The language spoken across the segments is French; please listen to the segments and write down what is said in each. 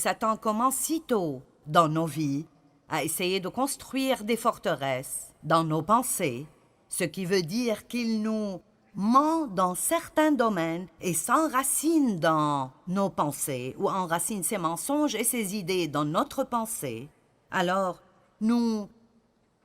Satan commence si tôt dans nos vies à essayer de construire des forteresses dans nos pensées, ce qui veut dire qu'il nous ment dans certains domaines et s'enracine dans nos pensées ou enracine ses mensonges et ses idées dans notre pensée, alors nous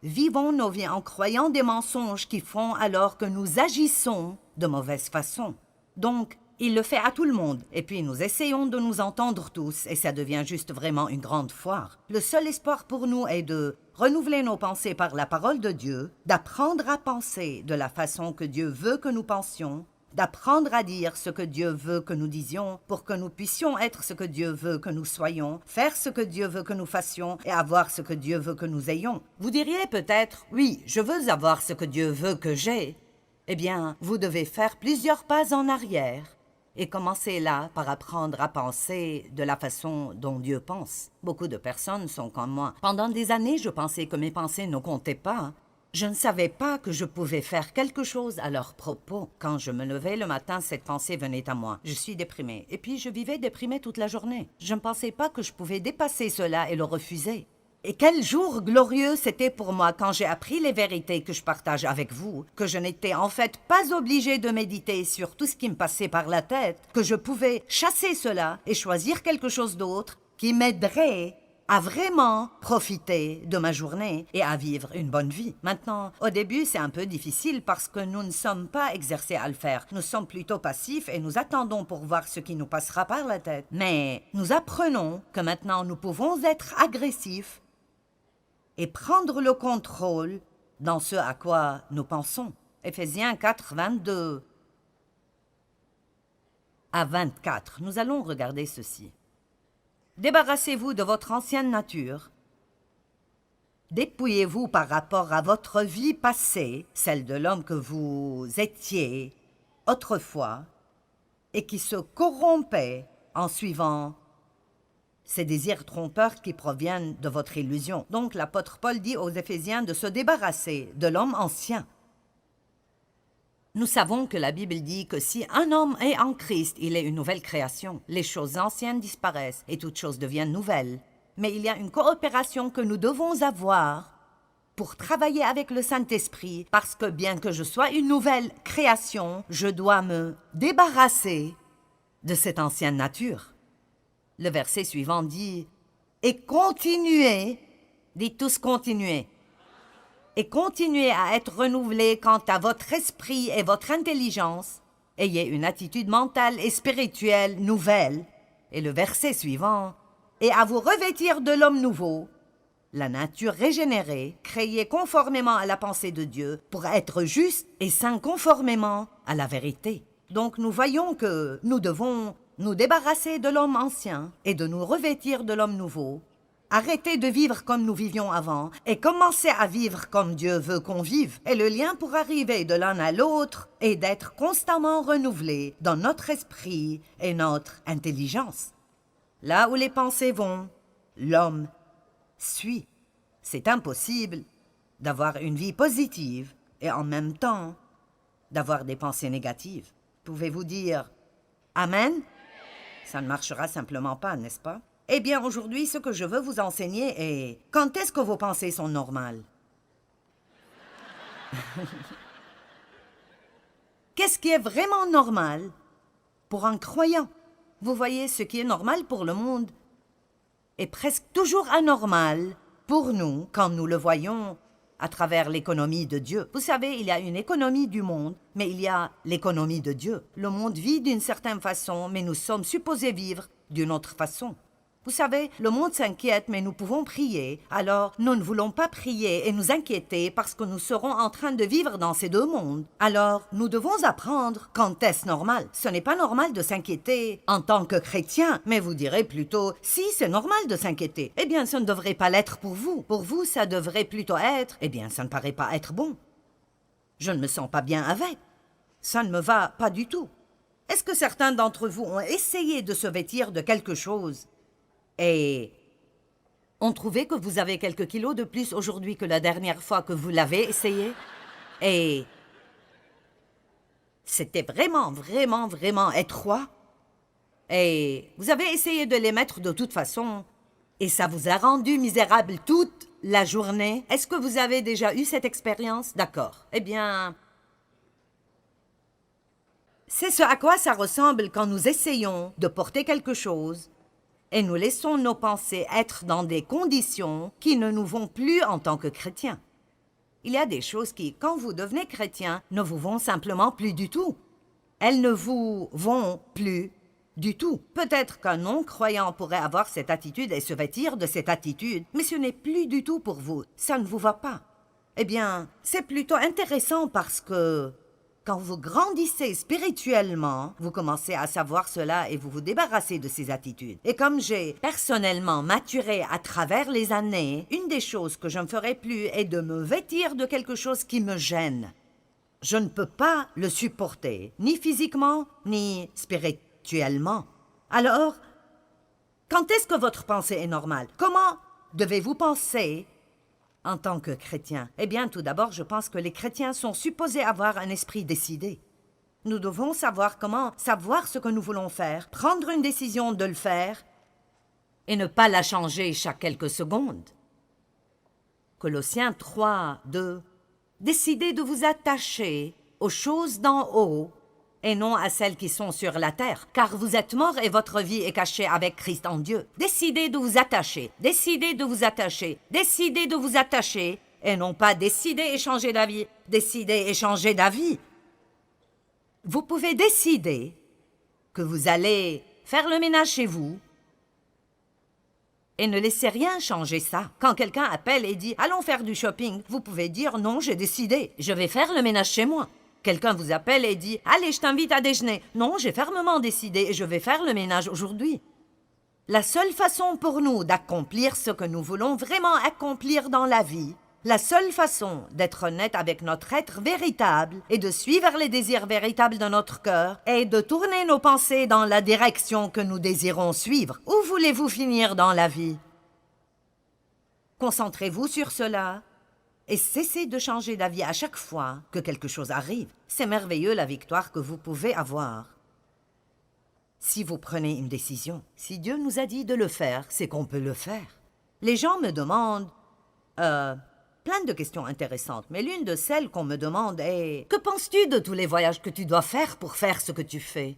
vivons nos vies en croyant des mensonges qui font alors que nous agissons de mauvaise façon. Donc, il le fait à tout le monde, et puis nous essayons de nous entendre tous, et ça devient juste vraiment une grande foire. Le seul espoir pour nous est de renouveler nos pensées par la parole de Dieu, d'apprendre à penser de la façon que Dieu veut que nous pensions, d'apprendre à dire ce que Dieu veut que nous disions pour que nous puissions être ce que Dieu veut que nous soyons, faire ce que Dieu veut que nous fassions et avoir ce que Dieu veut que nous ayons. Vous diriez peut-être, oui, je veux avoir ce que Dieu veut que j'ai. Eh bien, vous devez faire plusieurs pas en arrière et commencer là par apprendre à penser de la façon dont Dieu pense. Beaucoup de personnes sont comme moi. Pendant des années, je pensais que mes pensées ne comptaient pas. Je ne savais pas que je pouvais faire quelque chose à leur propos. Quand je me levais le matin, cette pensée venait à moi. Je suis déprimée. Et puis je vivais déprimée toute la journée. Je ne pensais pas que je pouvais dépasser cela et le refuser. Et quel jour glorieux c'était pour moi quand j'ai appris les vérités que je partage avec vous, que je n'étais en fait pas obligée de méditer sur tout ce qui me passait par la tête, que je pouvais chasser cela et choisir quelque chose d'autre qui m'aiderait à vraiment profiter de ma journée et à vivre une bonne vie. Maintenant, au début, c'est un peu difficile parce que nous ne sommes pas exercés à le faire. Nous sommes plutôt passifs et nous attendons pour voir ce qui nous passera par la tête. Mais nous apprenons que maintenant nous pouvons être agressifs et prendre le contrôle dans ce à quoi nous pensons. Éphésiens 4, 22 à 24. Nous allons regarder ceci. Débarrassez-vous de votre ancienne nature. Dépouillez-vous par rapport à votre vie passée, celle de l'homme que vous étiez autrefois, et qui se corrompait en suivant ces désirs trompeurs qui proviennent de votre illusion. Donc l'apôtre Paul dit aux Éphésiens de se débarrasser de l'homme ancien. Nous savons que la Bible dit que si un homme est en Christ, il est une nouvelle création. Les choses anciennes disparaissent et toutes choses deviennent nouvelles. Mais il y a une coopération que nous devons avoir pour travailler avec le Saint-Esprit, parce que bien que je sois une nouvelle création, je dois me débarrasser de cette ancienne nature. Le verset suivant dit « Et continuez », dites tous « continuez », et continuez à être renouvelés quant à votre esprit et votre intelligence. Ayez une attitude mentale et spirituelle nouvelle. Et le verset suivant « Et à vous revêtir de l'homme nouveau, la nature régénérée, créée conformément à la pensée de Dieu, pour être juste et saint conformément à la vérité. » Donc nous voyons que nous devons nous débarrasser de l'homme ancien et de nous revêtir de l'homme nouveau, arrêter de vivre comme nous vivions avant et commencer à vivre comme Dieu veut qu'on vive. Et le lien pour arriver de l'un à l'autre est d'être constamment renouvelé dans notre esprit et notre intelligence. Là où les pensées vont, l'homme suit. C'est impossible d'avoir une vie positive et en même temps d'avoir des pensées négatives. Pouvez-vous dire « Amen » ? Ça ne marchera simplement pas, n'est-ce pas? Eh bien, aujourd'hui, ce que je veux vous enseigner est quand est-ce que vos pensées sont normales? Qu'est-ce qui est vraiment normal pour un croyant? Vous voyez, ce qui est normal pour le monde est presque toujours anormal pour nous quand nous le voyons à travers l'économie de Dieu. Vous savez, il y a une économie du monde, mais il y a l'économie de Dieu. Le monde vit d'une certaine façon, mais nous sommes supposés vivre d'une autre façon. Vous savez, le monde s'inquiète, mais nous pouvons prier. Alors, nous ne voulons pas prier et nous inquiéter parce que nous serons en train de vivre dans ces deux mondes. Alors, nous devons apprendre quand est-ce normal. Ce n'est pas normal de s'inquiéter en tant que chrétien, mais vous direz plutôt, si c'est normal de s'inquiéter, eh bien, ça ne devrait pas l'être pour vous. Pour vous, ça devrait plutôt être, eh bien, ça ne paraît pas être bon. Je ne me sens pas bien avec. Ça ne me va pas du tout. Est-ce que certains d'entre vous ont essayé de se vêtir de quelque chose et ont trouvé que vous avez quelques kilos de plus aujourd'hui que la dernière fois que vous l'avez essayé? Et c'était vraiment étroit? Et vous avez essayé de les mettre de toute façon. Et ça vous a rendu misérable toute la journée. Est-ce que vous avez déjà eu cette expérience? D'accord. Eh bien, c'est ce à quoi ça ressemble quand nous essayons de porter quelque chose et nous laissons nos pensées être dans des conditions qui ne nous vont plus en tant que chrétiens. Il y a des choses qui, quand vous devenez chrétien, ne vous vont simplement plus du tout. Elles ne vous vont plus du tout. Peut-être qu'un non-croyant pourrait avoir cette attitude et se vêtir de cette attitude, mais ce n'est plus du tout pour vous. Ça ne vous va pas. Eh bien, c'est plutôt intéressant parce que quand vous grandissez spirituellement, vous commencez à savoir cela et vous vous débarrassez de ces attitudes. Et comme j'ai personnellement maturé à travers les années, une des choses que je ne ferai plus est de me vêtir de quelque chose qui me gêne. Je ne peux pas le supporter, ni physiquement, ni spirituellement. Alors, quand est-ce que votre pensée est normale? Comment devez-vous penser en tant que chrétien? Eh bien, tout d'abord, je pense que les chrétiens sont supposés avoir un esprit décidé. Nous devons savoir comment savoir ce que nous voulons faire, prendre une décision de le faire et ne pas la changer chaque quelques secondes. Colossiens 3, 2. Décidez de vous attacher aux choses d'en haut et non à celles qui sont sur la terre, car vous êtes morts et votre vie est cachée avec Christ en Dieu. Décidez de vous attacher, décidez de vous attacher, décidez de vous attacher, et non pas décider et changer d'avis, décider et changer d'avis. Vous pouvez décider que vous allez faire le ménage chez vous et ne laissez rien changer ça. Quand quelqu'un appelle et dit « Allons faire du shopping », vous pouvez dire « Non, j'ai décidé, je vais faire le ménage chez moi ». Quelqu'un vous appelle et dit « Allez, je t'invite à déjeuner ». Non, j'ai fermement décidé et je vais faire le ménage aujourd'hui. La seule façon pour nous d'accomplir ce que nous voulons vraiment accomplir dans la vie, la seule façon d'être honnête avec notre être véritable et de suivre les désirs véritables de notre cœur est de tourner nos pensées dans la direction que nous désirons suivre. Où voulez-vous finir dans la vie? Concentrez-vous sur cela. Et cessez de changer d'avis à chaque fois que quelque chose arrive. C'est merveilleux la victoire que vous pouvez avoir. Si vous prenez une décision, si Dieu nous a dit de le faire, c'est qu'on peut le faire. Les gens me demandent plein de questions intéressantes, mais l'une de celles qu'on me demande est « Que penses-tu de tous les voyages que tu dois faire pour faire ce que tu fais ?»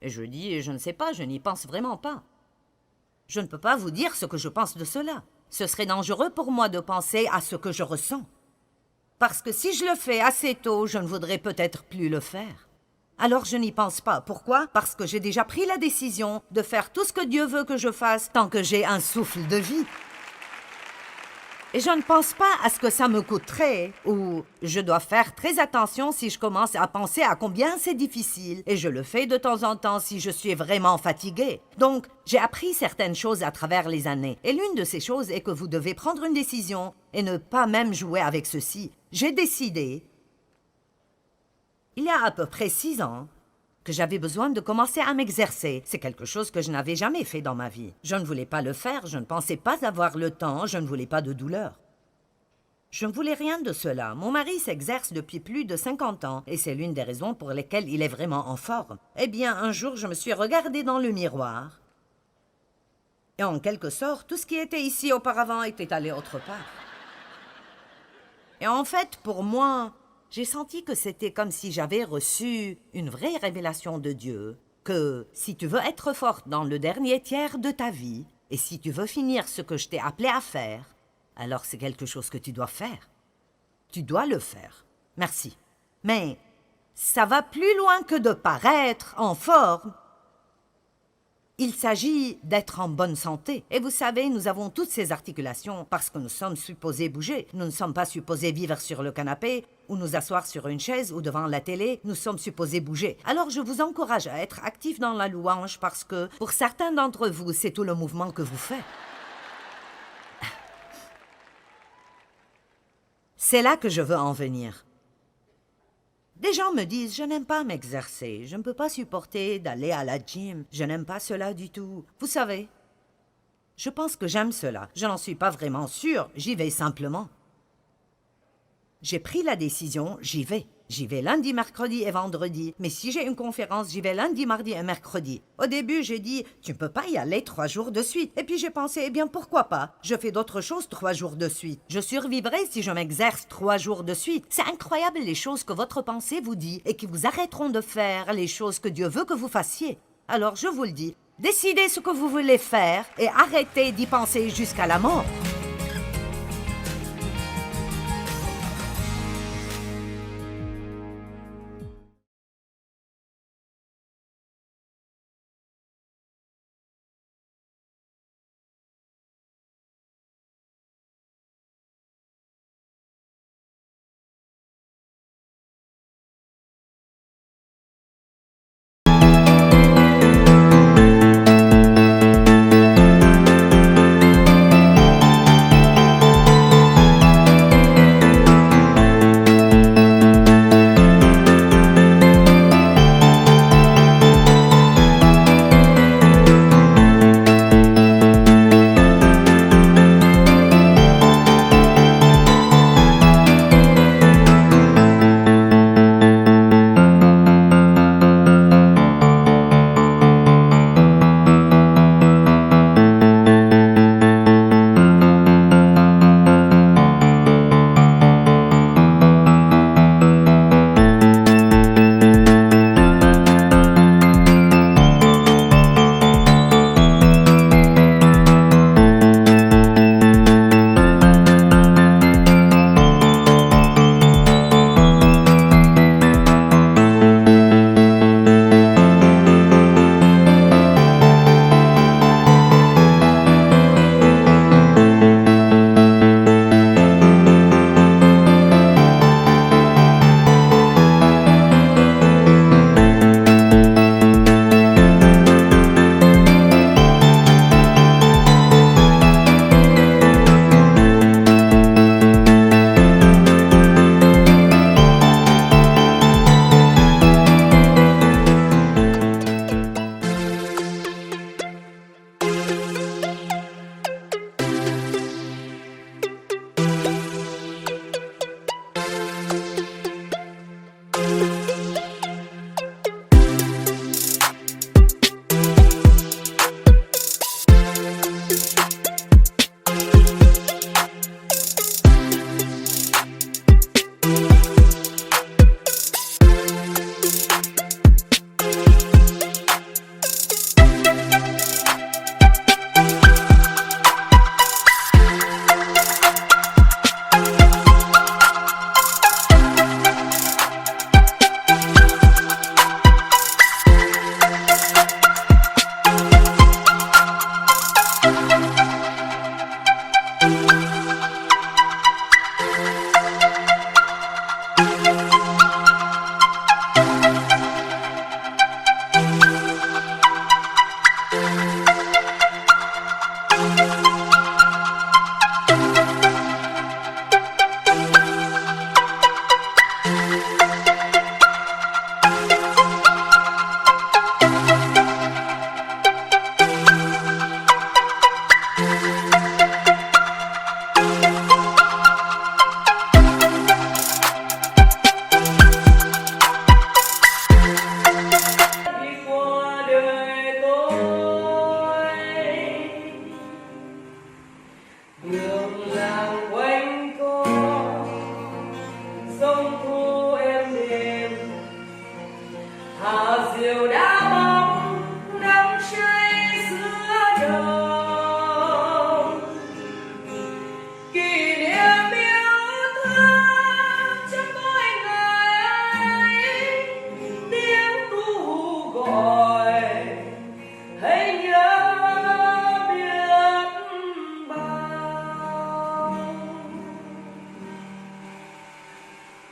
Et je dis « Je ne sais pas, je n'y pense vraiment pas. Je ne peux pas vous dire ce que je pense de cela. Ce serait dangereux pour moi de penser à ce que je ressens. Parce que si je le fais assez tôt, je ne voudrais peut-être plus le faire. Alors je n'y pense pas. Pourquoi? Parce que j'ai déjà pris la décision de faire tout ce que Dieu veut que je fasse tant que j'ai un souffle de vie. Et je ne pense pas à ce que ça me coûterait, ou je dois faire très attention si je commence à penser à combien c'est difficile, et je le fais de temps en temps si je suis vraiment fatiguée. Donc, j'ai appris certaines choses à travers les années, et l'une de ces choses est que vous devez prendre une décision et ne pas même jouer avec ceci. J'ai décidé, il y a à peu près 6 ans, que j'avais besoin de commencer à m'exercer. C'est quelque chose que je n'avais jamais fait dans ma vie. Je ne voulais pas le faire, je ne pensais pas avoir le temps, je ne voulais pas de douleur. Je ne voulais rien de cela. Mon mari s'exerce depuis plus de 50 ans, et c'est l'une des raisons pour lesquelles il est vraiment en forme. Eh bien, un jour, je me suis regardée dans le miroir, et en quelque sorte, tout ce qui était ici auparavant était allé autre part. Et en fait, pour moi, j'ai senti que c'était comme si j'avais reçu une vraie révélation de Dieu, que si tu veux être forte dans le dernier tiers de ta vie, et si tu veux finir ce que je t'ai appelé à faire, alors c'est quelque chose que tu dois faire. Tu dois le faire. Merci. Mais ça va plus loin que de paraître en forme. Il s'agit d'être en bonne santé. Et vous savez, nous avons toutes ces articulations parce que nous sommes supposés bouger. Nous ne sommes pas supposés vivre sur le canapé ou nous asseoir sur une chaise ou devant la télé. Nous sommes supposés bouger. Alors je vous encourage à être actifs dans la louange parce que pour certains d'entre vous, c'est tout le mouvement que vous faites. C'est là que je veux en venir. Des gens me disent « Je n'aime pas m'exercer, je ne peux pas supporter d'aller à la gym, je n'aime pas cela du tout. » Vous savez, je pense que j'aime cela. Je n'en suis pas vraiment sûre, j'y vais simplement. J'ai pris la décision, j'y vais. J'y vais lundi, mercredi et vendredi. Mais si j'ai une conférence, j'y vais lundi, mardi et mercredi. Au début, j'ai dit, tu ne peux pas y aller 3 jours de suite. Et puis j'ai pensé, eh bien pourquoi pas? Je fais d'autres choses 3 jours de suite. Je survivrai si je m'exerce 3 jours de suite. C'est incroyable les choses que votre pensée vous dit et qui vous arrêteront de faire les choses que Dieu veut que vous fassiez. Alors je vous le dis, décidez ce que vous voulez faire et arrêtez d'y penser jusqu'à la mort.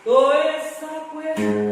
tôi xa quê